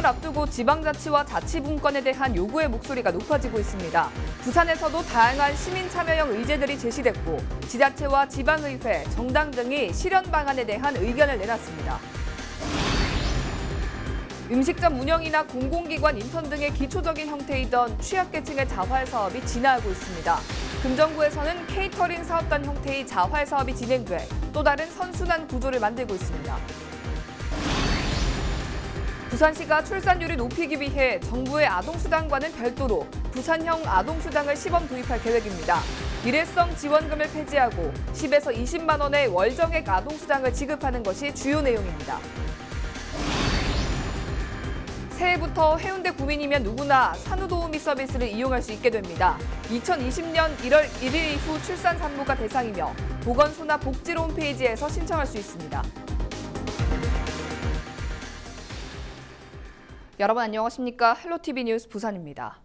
총선을 앞두고 지방자치와 자치분권에 대한 요구의 목소리가 높아지고 있습니다. 부산에서도 다양한 시민 참여형 의제들이 제시됐고 지자체와 지방의회, 정당 등이 실현 방안에 대한 의견을 내놨습니다. 음식점 운영이나 공공기관 인턴 등의 기초적인 형태이던 취약계층의 자활 사업이 진화하고 있습니다. 금정구에서는 케이터링 사업단 형태의 자활 사업이 진행돼 또 다른 선순환 구조를 만들고 있습니다. 부산시가 출산율을 높이기 위해 정부의 아동수당과는 별도로 부산형 아동수당을 시범 도입할 계획입니다. 일회성 지원금을 폐지하고 10에서 20만 원의 월정액 아동수당을 지급하는 것이 주요 내용입니다. 새해부터 해운대 구민이면 누구나 산후도우미 서비스를 이용할 수 있게 됩니다. 2020년 1월 1일 이후 출산 산모가 대상이며 보건소나 복지로 홈페이지에서 신청할 수 있습니다. 여러분 안녕하십니까? 헬로티비 뉴스 부산입니다.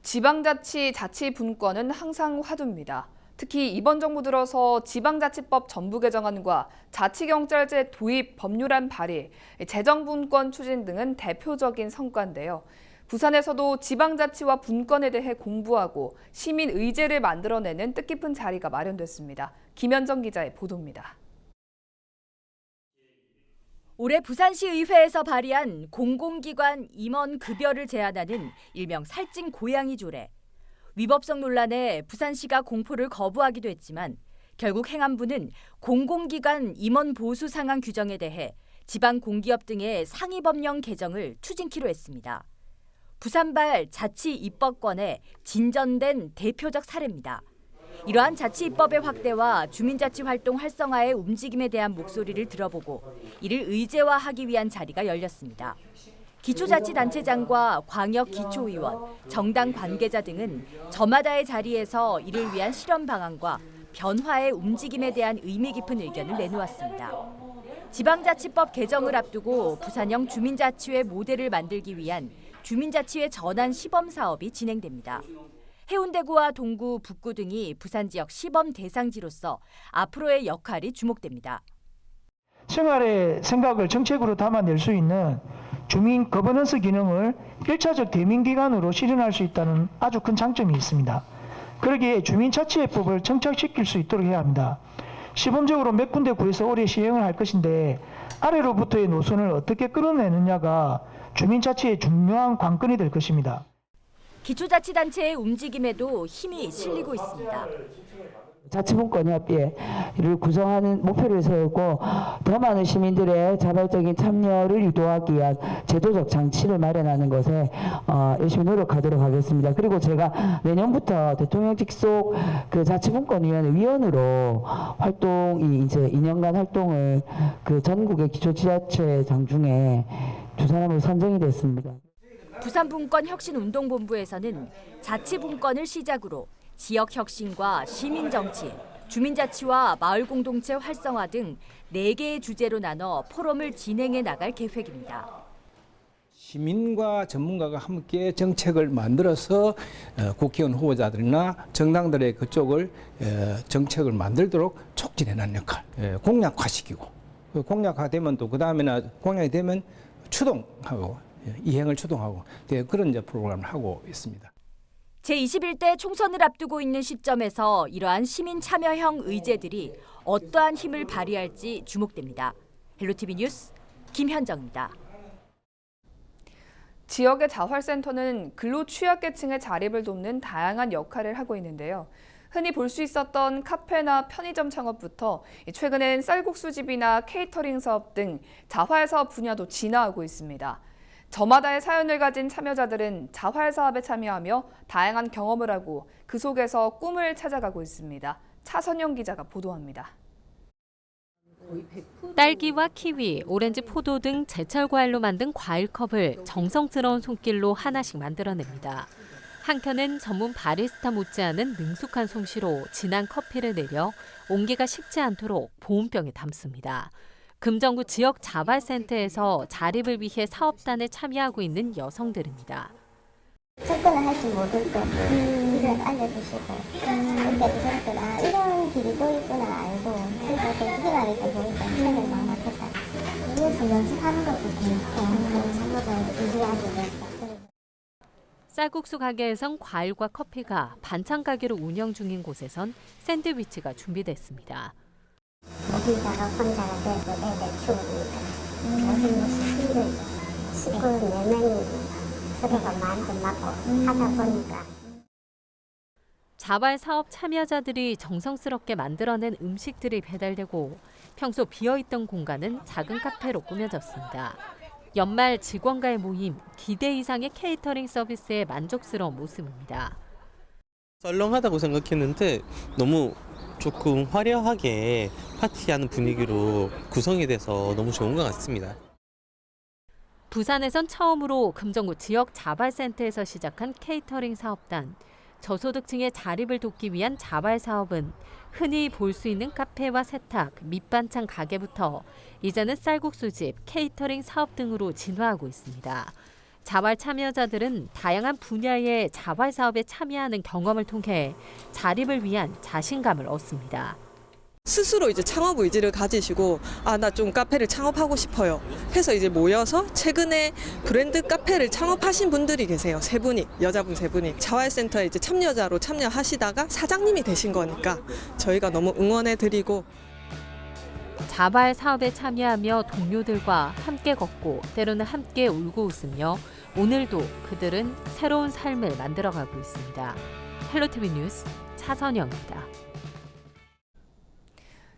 지방자치 자치분권은 항상 화두입니다. 특히 이번 정부 들어서 지방자치법 전부 개정안과 자치경찰제 도입 법률안 발의, 재정분권 추진 등은 대표적인 성과인데요. 부산에서도 지방자치와 분권에 대해 공부하고 시민 의제를 만들어내는 뜻깊은 자리가 마련됐습니다. 김현정 기자의 보도입니다. 올해 부산시 의회에서 발의한 공공기관 임원 급여를 제한하는 일명 살찐 고양이 조례. 위법성 논란에 부산시가 공포를 거부하기도 했지만 결국 행안부는 공공기관 임원 보수 상한 규정에 대해 지방 공기업 등의 상위 법령 개정을 추진키로 했습니다. 부산발 자치 입법권에 진전된 대표적 사례입니다. 이러한 자치 입법의 확대와 주민자치 활동 활성화의 움직임에 대한 목소리를 들어보고 이를 의제화하기 위한 자리가 열렸습니다. 기초자치단체장과 광역기초의원, 정당 관계자 등은 저마다의 자리에서 이를 위한 실현 방안과 변화의 움직임에 대한 의미 깊은 의견을 내놓았습니다. 지방자치법 개정을 앞두고 부산형 주민자치회 모델을 만들기 위한 주민자치회 전환 시범 사업이 진행됩니다. 해운대구와 동구, 북구 등이 부산 지역 시범 대상지로서 앞으로의 역할이 주목됩니다. 생활의 생각을 정책으로 담아낼 수 있는 주민 거버넌스 기능을 1차적 대민기관으로 실현할 수 있다는 아주 큰 장점이 있습니다. 그러기에 주민자치회법을 정착시킬 수 있도록 해야 합니다. 시범적으로 몇 군데 구에서 올해 시행을 할 것인데 아래로부터의 노선을 어떻게 끌어내느냐가 주민자치의 중요한 관건이 될 것입니다. 기초자치단체의 움직임에도 힘이 실리고 있습니다. 자치분권협의회를 구성하는 목표를 세우고 더 많은 시민들의 자발적인 참여를 유도하기 위한 제도적 장치를 마련하는 것에 열심히 노력하도록 하겠습니다. 그리고 제가 내년부터 대통령직 속 그 자치분권위원회 위원으로 활동이 이제 2년간 활동을 그 전국의 기초지자체장 중에 두 사람으로 선정이 됐습니다. 부산분권혁신운동본부에서는 자치분권을 시작으로 지역혁신과 시민정치, 주민자치와 마을공동체 활성화 등 4개의 주제로 나눠 포럼을 진행해 나갈 계획입니다. 시민과 전문가가 함께 정책을 만들어서 국회의원 후보자들이나 정당들의 그쪽을 정책을 만들도록 촉진해내는 역할, 공약화시키고 공약화되면 또 그 다음에나 공약이 되면 추동하고 이행을 추동하고 그런 프로그램을 하고 있습니다. 제21대 총선을 앞두고 있는 시점에서 이러한 시민 참여형 의제들이 어떠한 힘을 발휘할지 주목됩니다. 헬로티비 뉴스 김현정입니다. 지역의 자활센터는 근로 취약계층의 자립을 돕는 다양한 역할을 하고 있는데요. 흔히 볼 수 있었던 카페나 편의점 창업부터 최근엔 쌀국수집이나 케이터링 사업 등 자활 사업 분야도 진화하고 있습니다. 저마다의 사연을 가진 참여자들은 자활 사업에 참여하며 다양한 경험을 하고 그 속에서 꿈을 찾아가고 있습니다. 차선영 기자가 보도합니다. 딸기와 키위, 오렌지, 포도 등 제철 과일로 만든 과일컵을 정성스러운 손길로 하나씩 만들어냅니다. 한켠엔 전문 바리스타 못지않은 능숙한 솜씨로 진한 커피를 내려 온기가 식지 않도록 보온병에 담습니다. 금정구 지역 자발센터에서 자립을 위해 사업단에 참여하고 있는 여성들입니다. 접근을 할 줄 모를 때 그냥 알려주시고 그때도 저렇게 이런 길이 또 있구나 알고 그래서 좀 희망이 좀 보니까 책을 마음 아팠다. 위에서 연습하는 것도 재밌고 참여자 유지하기 위해서. 쌀국수 가게에선 과일과 커피가, 반찬 가게로 운영 중인 곳에선 샌드위치가 준비됐습니다. 여기다가 혼자가 돼서 애들 키웁니다. 그런 것이 힘들죠. 식구 4명이 서로가 마음도 맞고 하다 보니까. 자발 사업 참여자들이 정성스럽게 만들어낸 음식들이 배달되고 평소 비어있던 공간은 작은 카페로 꾸며졌습니다. 연말 직원과의 모임, 기대 이상의 케이터링 서비스에 만족스러운 모습입니다. 썰렁하다고 생각했는데 너무 조금 화려하게 파티하는 분위기로 구성이 돼서 너무 좋은 것 같습니다. 부산에선 처음으로 금정구 지역 자발센터에서 시작한 케이터링 사업단. 저소득층의 자립을 돕기 위한 자발 사업은 흔히 볼 수 있는 카페와 세탁, 밑반찬 가게부터 이제는 쌀국수집, 케이터링 사업 등으로 진화하고 있습니다. 자발 참여자들은 다양한 분야의 자발 사업에 참여하는 경험을 통해 자립을 위한 자신감을 얻습니다. 스스로 이제 창업 의지를 가지시고 나 좀 카페를 창업하고 싶어요 해서 이제 모여서 최근에 브랜드 카페를 창업하신 분들이 계세요. 3분이, 여자분 3분이 자활센터에 이제 참여자로 참여하시다가 사장님이 되신 거니까 저희가 너무 응원해드리고. 자발 사업에 참여하며 동료들과 함께 걷고 때로는 함께 울고 웃으며 오늘도 그들은 새로운 삶을 만들어가고 있습니다. 헬로티비 뉴스 차선영입니다.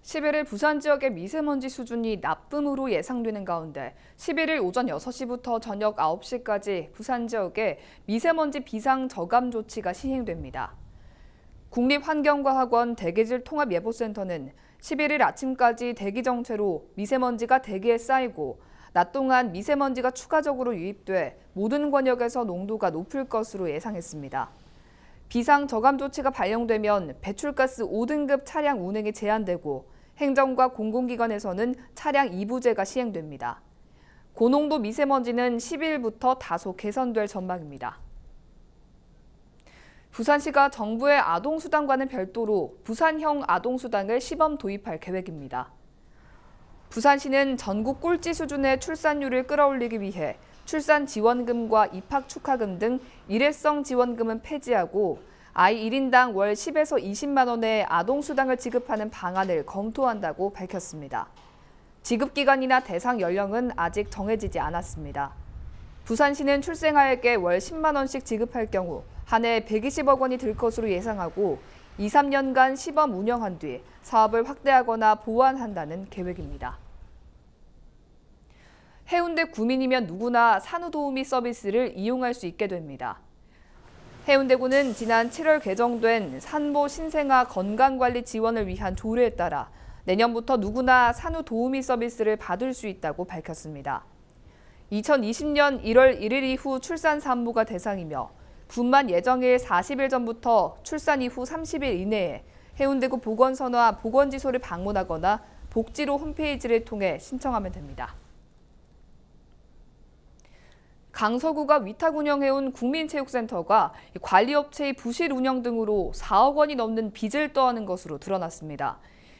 11일 부산 지역의 미세먼지 수준이 나쁨으로 예상되는 가운데 11일 오전 6시부터 저녁 9시까지 부산 지역에 미세먼지 비상 저감 조치가 시행됩니다. 국립환경과학원 대기질 통합예보센터는 11일 아침까지 대기 정체로 미세먼지가 대기에 쌓이고 낮 동안 미세먼지가 추가적으로 유입돼 모든 권역에서 농도가 높을 것으로 예상했습니다. 비상 저감 조치가 발령되면 배출가스 5등급 차량 운행이 제한되고 행정과 공공기관에서는 차량 2부제가 시행됩니다. 고농도 미세먼지는 10일부터 다소 개선될 전망입니다. 부산시가 정부의 아동수당과는 별도로 부산형 아동수당을 시범 도입할 계획입니다. 부산시는 전국 꼴찌 수준의 출산율을 끌어올리기 위해 출산지원금과 입학축하금 등 일회성 지원금은 폐지하고 아이 1인당 월 10에서 20만 원의 아동수당을 지급하는 방안을 검토한다고 밝혔습니다. 지급기간이나 대상 연령은 아직 정해지지 않았습니다. 부산시는 출생아에게 월 10만 원씩 지급할 경우 한 해 120억 원이 들 것으로 예상하고 2, 3년간 시범 운영한 뒤 사업을 확대하거나 보완한다는 계획입니다. 해운대 구민이면 누구나 산후도우미 서비스를 이용할 수 있게 됩니다. 해운대구는 지난 7월 개정된 산모 신생아 건강관리 지원을 위한 조례에 따라 내년부터 누구나 산후도우미 서비스를 받을 수 있다고 밝혔습니다. 2020년 1월 1일 이후 출산 산모가 대상이며 분만 예정일 40일 전부터 출산 이후 30일 이내에 해운대구 보건소나 보건지소를 방문하거나 복지로 홈페이지를 통해 신청하면 됩니다. 강서구가 위탁 운영해온 국민체육센터가 관리업체의 부실 운영 등으로 4억 원이 넘는 빚을 떠안은 것으로 드러났습니다.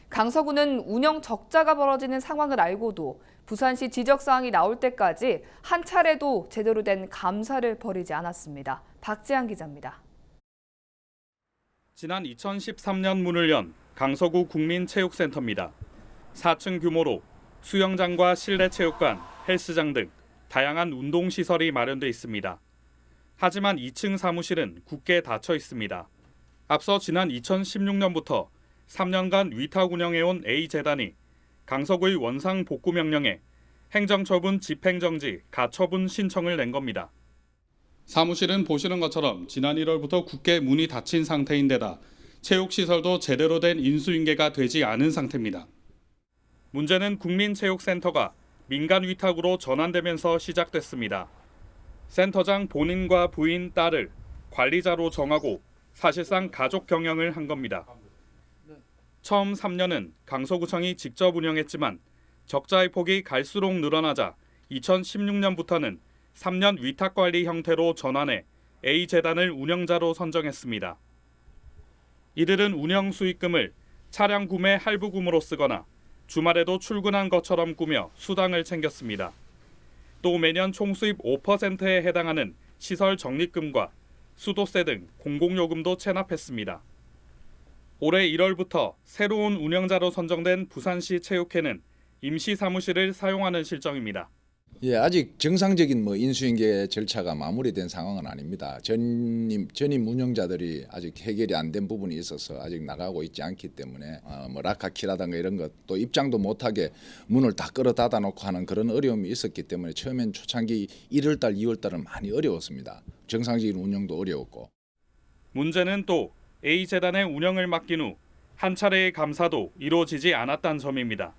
강서구는 운영 적자가 벌어지는 상황을 알고도 부산시 지적사항이 나올 때까지 한 차례도 제대로 된 감사를 벌이지 않았습니다. 박재한 기자입니다. 지난 2013년 문을 연 강서구 국민체육센터입니다. 4층 규모로 수영장과 실내체육관, 헬스장 등 다양한 운동시설이 마련돼 있습니다. 하지만 2층 사무실은 굳게 닫혀 있습니다. 앞서 지난 2016년부터 3년간 위탁 운영해온 A재단이 강서구의 원상 복구 명령에 행정처분 집행정지, 가처분 신청을 낸 겁니다. 사무실은 보시는 것처럼 지난 1월부터 굳게 문이 닫힌 상태인데다 체육시설도 제대로 된 인수인계가 되지 않은 상태입니다. 문제는 국민체육센터가 민간 위탁으로 전환되면서 시작됐습니다. 센터장 본인과 부인, 딸을 관리자로 정하고 사실상 가족 경영을 한 겁니다. 처음 3년은 강서구청이 직접 운영했지만 적자의 폭이 갈수록 늘어나자 2016년부터는 3년 위탁관리 형태로 전환해 A재단을 운영자로 선정했습니다. 이들은 운영 수익금을 차량 구매 할부금으로 쓰거나 주말에도 출근한 것처럼 꾸며 수당을 챙겼습니다. 또 매년 총수입 5%에 해당하는 시설 적립금과 수도세 등 공공요금도 체납했습니다. 올해 1월부터 새로운 운영자로 선정된 부산시 체육회는 임시 사무실을 사용하는 실정입니다. 예, 아직 정상적인 인수인계 절차가 마무리된 상황은 아닙니다. 전임 운영자들이 아직 해결이 안 된 부분이 있어서 아직 나가고 있지 않기 때문에 락카키라든가 이런 것 또 입장도 못하게 문을 다 끌어 닫아 놓고 하는 그런 어려움이 있었기 때문에 처음엔 초창기 1월달, 2월달은 많이 어려웠습니다. 정상적인 운영도 어려웠고. 문제는 또 A재단의 운영을 맡긴 후 한 차례의 감사도 이루어지지 않았다는 점입니다.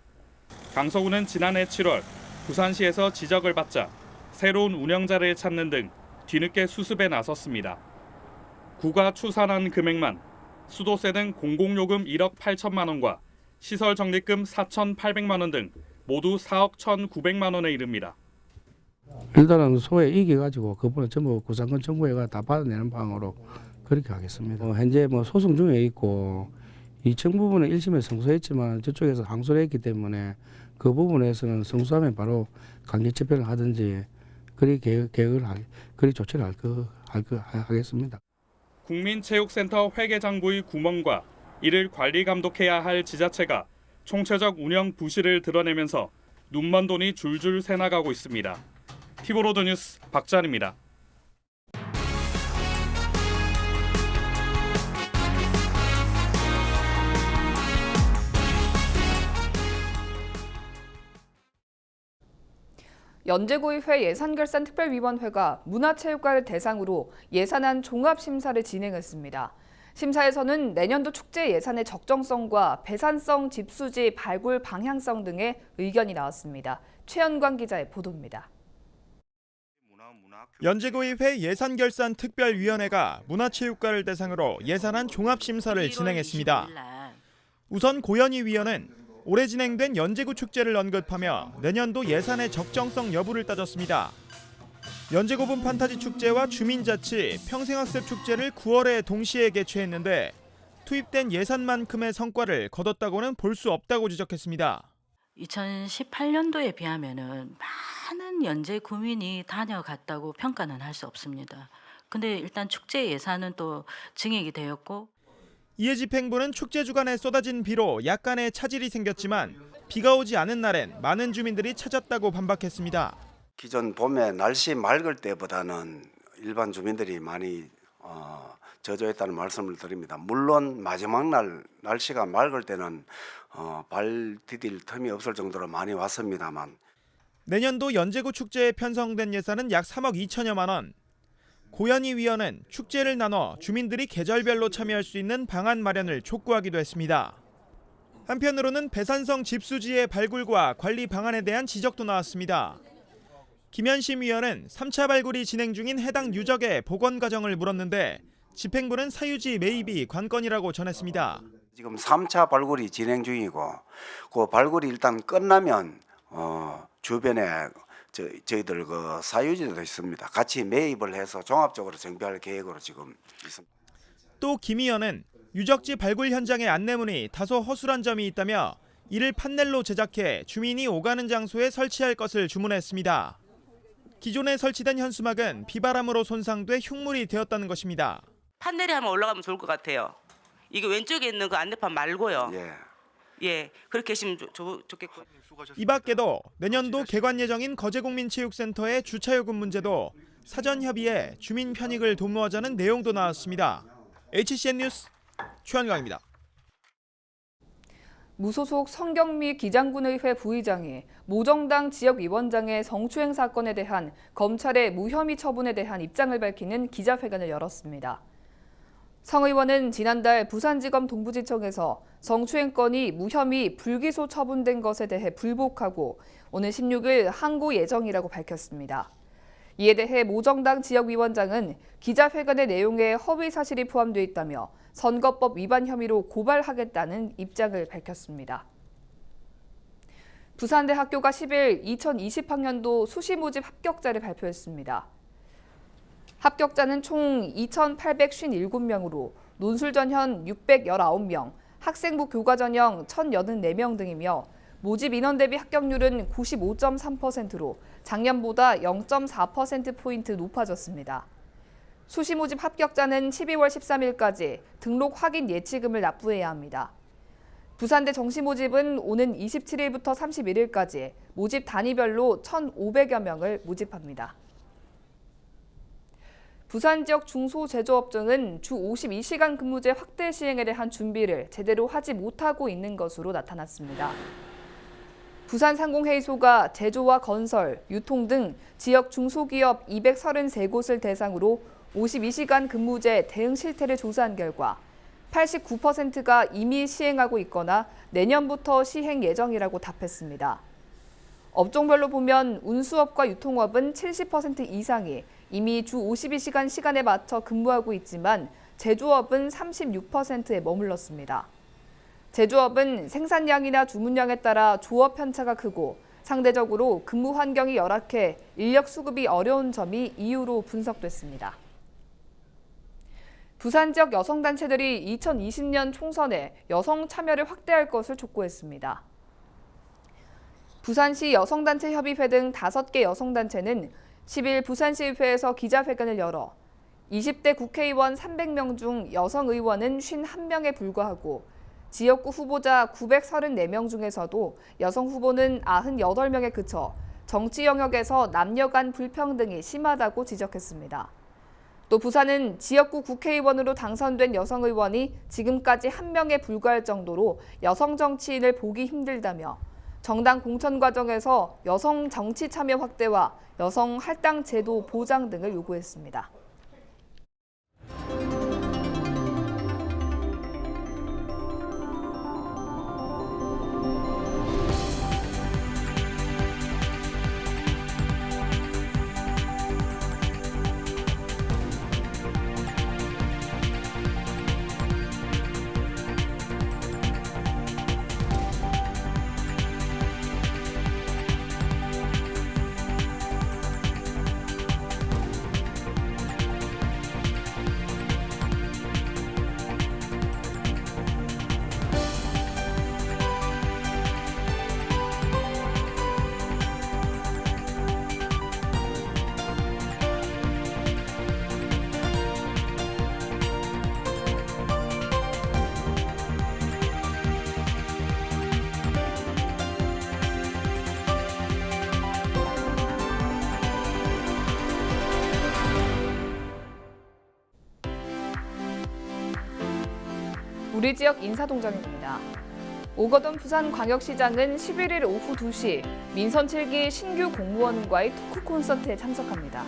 강서구는 지난해 7월 부산시에서 지적을 받자 새로운 운영자를 찾는 등 뒤늦게 수습에 나섰습니다. 구가 추산한 금액만 수도세 등 공공요금 1억 8천만 원과 시설 적립금 4,800만 원 등 모두 4억 1,900만 원에 이릅니다. 일단은 소에 이겨가지고 그분은 전부 구상권 청구회가 다 받아내는 방향으로 그렇게 하겠습니다. 현재 소송 중에 있고 2층 부분은 1심에 승소했지만 저쪽에서 항소를 했기 때문에 그 부분에서는 승소하면 바로 강제 집행을 하든지 그리 조치를 하겠습니다. 국민체육센터 회계장부의 구멍과 이를 관리 감독해야 할 지자체가 총체적 운영 부실을 드러내면서 눈먼 돈이 줄줄 새나가고 있습니다. 티브로드 뉴스 박찬입니다. 연제구의회 예산결산 특별위원회가 문화체육관을 대상으로 예산안 종합심사를 진행했습니다. 심사에서는 내년도 축제 예산의 적정성과 배산성 집수지 발굴 방향성 등의 의견이 나왔습니다. 최현광 기자의 보도입니다. 연제구의회 예산결산 특별위원회가 문화체육관을 대상으로 예산안 종합심사를 진행했습니다. 우선 고현희 위원은 올해 진행된 연제구 축제를 언급하며 내년도 예산의 적정성 여부를 따졌습니다. 연제구분 판타지 축제와 주민자치, 평생학습 축제를 9월에 동시에 개최했는데 투입된 예산만큼의 성과를 거뒀다고는 볼 수 없다고 지적했습니다. 2018년도에 비하면은 많은 연제구민이 다녀갔다고 평가는 할 수 없습니다. 근데 일단 축제 예산은 또 증액이 되었고 이해 집행부는 축제 주간에 쏟아진 비로 약간의 차질이 생겼지만 비가 오지 않은 날엔 많은 주민들이 찾았다고 반박했습니다. 기존 봄에 날씨 맑을 때보다는 일반 주민들이 많이 저조했다는 말씀을 드립니다. 물론 마지막 날 날씨가 맑을 때는 발 디딜 틈이 없을 정도로 많이 왔습니다만 내년도 연제구 축제에 편성된 예산은 약 3억 2천여만 원. 고현희 위원은 축제를 나눠 주민들이 계절별로 참여할 수 있는 방안 마련을 촉구하기도 했습니다. 한편으로는 배산성 집수지의 발굴과 관리 방안에 대한 지적도 나왔습니다. 김현심 위원은 3차 발굴이 진행 중인 해당 유적의 복원 과정을 물었는데 집행부는 사유지 매입이 관건이라고 전했습니다. 지금 3차 발굴이 진행 중이고 그 발굴이 일단 끝나면 주변에 저희들 그 사유지도 있습니다. 같이 매입을 해서 종합적으로 정비할 계획으로 지금 있습니다. 또 김 의원은 유적지 발굴 현장의 안내문이 다소 허술한 점이 있다며 이를 판넬로 제작해 주민이 오가는 장소에 설치할 것을 주문했습니다. 기존에 설치된 현수막은 비바람으로 손상돼 흉물이 되었다는 것입니다. 판넬에 한번 올라가면 좋을 것 같아요. 이게 왼쪽에 있는 그 안내판 말고요. 예, 그렇게 하시면 좋겠고. 이 밖에도 내년도 개관 예정인 거제국민체육센터의 주차요금 문제도 사전 협의해 주민 편익을 도모하자는 내용도 나왔습니다. HCN 뉴스 최현광입니다. 무소속 성경미 기장군의회 부의장이 모정당 지역위원장의 성추행 사건에 대한 검찰의 무혐의 처분에 대한 입장을 밝히는 기자회견을 열었습니다. 성 의원은 지난달 부산지검 동부지청에서 성추행 건이 무혐의 불기소 처분된 것에 대해 불복하고 오늘 16일 항고 예정이라고 밝혔습니다. 이에 대해 모정당 지역위원장은 기자회견의 내용에 허위 사실이 포함되어 있다며 선거법 위반 혐의로 고발하겠다는 입장을 밝혔습니다. 부산대학교가 10일 2020학년도 수시 모집 합격자를 발표했습니다. 합격자는 총 2,857명으로 논술 전형 619명, 학생부 교과 전형 1,084명 등이며 모집 인원 대비 합격률은 95.3%로 작년보다 0.4%포인트 높아졌습니다. 수시 모집 합격자는 12월 13일까지 등록 확인 예치금을 납부해야 합니다. 부산대 정시 모집은 오는 27일부터 31일까지 모집 단위별로 1,500여 명을 모집합니다. 부산 지역 중소제조업종은 주 52시간 근무제 확대 시행에 대한 준비를 제대로 하지 못하고 있는 것으로 나타났습니다. 부산상공회의소가 제조와 건설, 유통 등 지역 중소기업 233곳을 대상으로 52시간 근무제 대응 실태를 조사한 결과 89%가 이미 시행하고 있거나 내년부터 시행 예정이라고 답했습니다. 업종별로 보면 운수업과 유통업은 70% 이상이 이미 주 52시간 시간에 맞춰 근무하고 있지만 제조업은 36%에 머물렀습니다. 제조업은 생산량이나 주문량에 따라 조업 편차가 크고 상대적으로 근무 환경이 열악해 인력 수급이 어려운 점이 이유로 분석됐습니다. 부산 지역 여성단체들이 2020년 총선에 여성 참여를 확대할 것을 촉구했습니다. 부산시 여성단체협의회 등 5개 여성단체는 10일 부산시의회에서 기자회견을 열어 20대 국회의원 300명 중 여성 의원은 51명에 불과하고 지역구 후보자 934명 중에서도 여성 후보는 98명에 그쳐 정치 영역에서 남녀 간 불평등이 심하다고 지적했습니다. 또 부산은 지역구 국회의원으로 당선된 여성 의원이 지금까지 1명에 불과할 정도로 여성 정치인을 보기 힘들다며 정당 공천 과정에서 여성 정치 참여 확대와 여성 할당 제도 보장 등을 요구했습니다. 우리 지역 인사동정입니다. 오거돈 부산광역시장은 11일 오후 2시 민선 7기 신규 공무원과의 토크 콘서트에 참석합니다.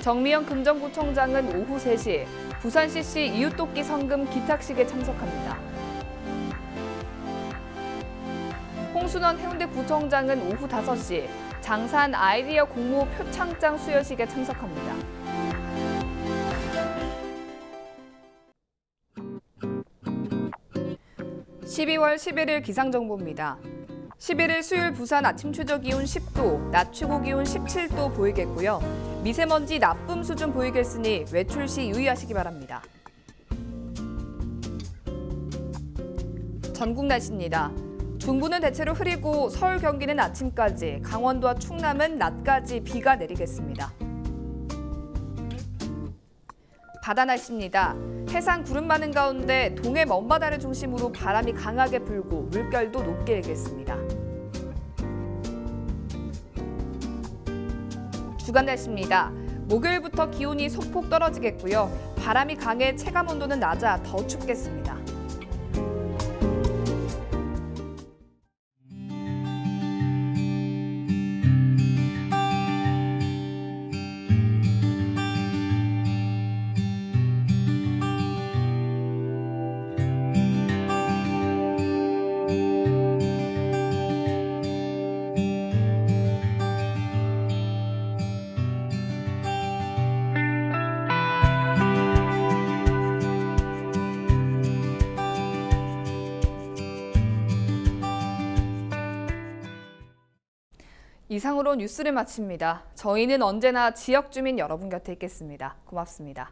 정미영 금정구청장은 오후 3시 부산CC 이웃돕기 성금 기탁식에 참석합니다. 홍순원 해운대 구청장은 오후 5시 장산 아이디어 공모 표창장 수여식에 참석합니다. 12월 11일 기상정보입니다. 11일 수요일 부산 아침 최저 기온 10도, 낮 최고 기온 17도 보이겠고요. 미세먼지 나쁨 수준 보이겠으니 외출 시 유의하시기 바랍니다. 전국 날씨입니다. 중부는 대체로 흐리고 서울, 경기는 아침까지, 강원도와 충남은 낮까지 비가 내리겠습니다. 바다 날씨입니다. 해상 구름 많은 가운데 동해 먼바다를 중심으로 바람이 강하게 불고 물결도 높게 일겠습니다. 주간 날씨입니다. 목요일부터 기온이 소폭 떨어지겠고요. 바람이 강해 체감 온도는 낮아 더 춥겠습니다. 이상으로 뉴스를 마칩니다. 저희는 언제나 지역 주민 여러분 곁에 있겠습니다. 고맙습니다.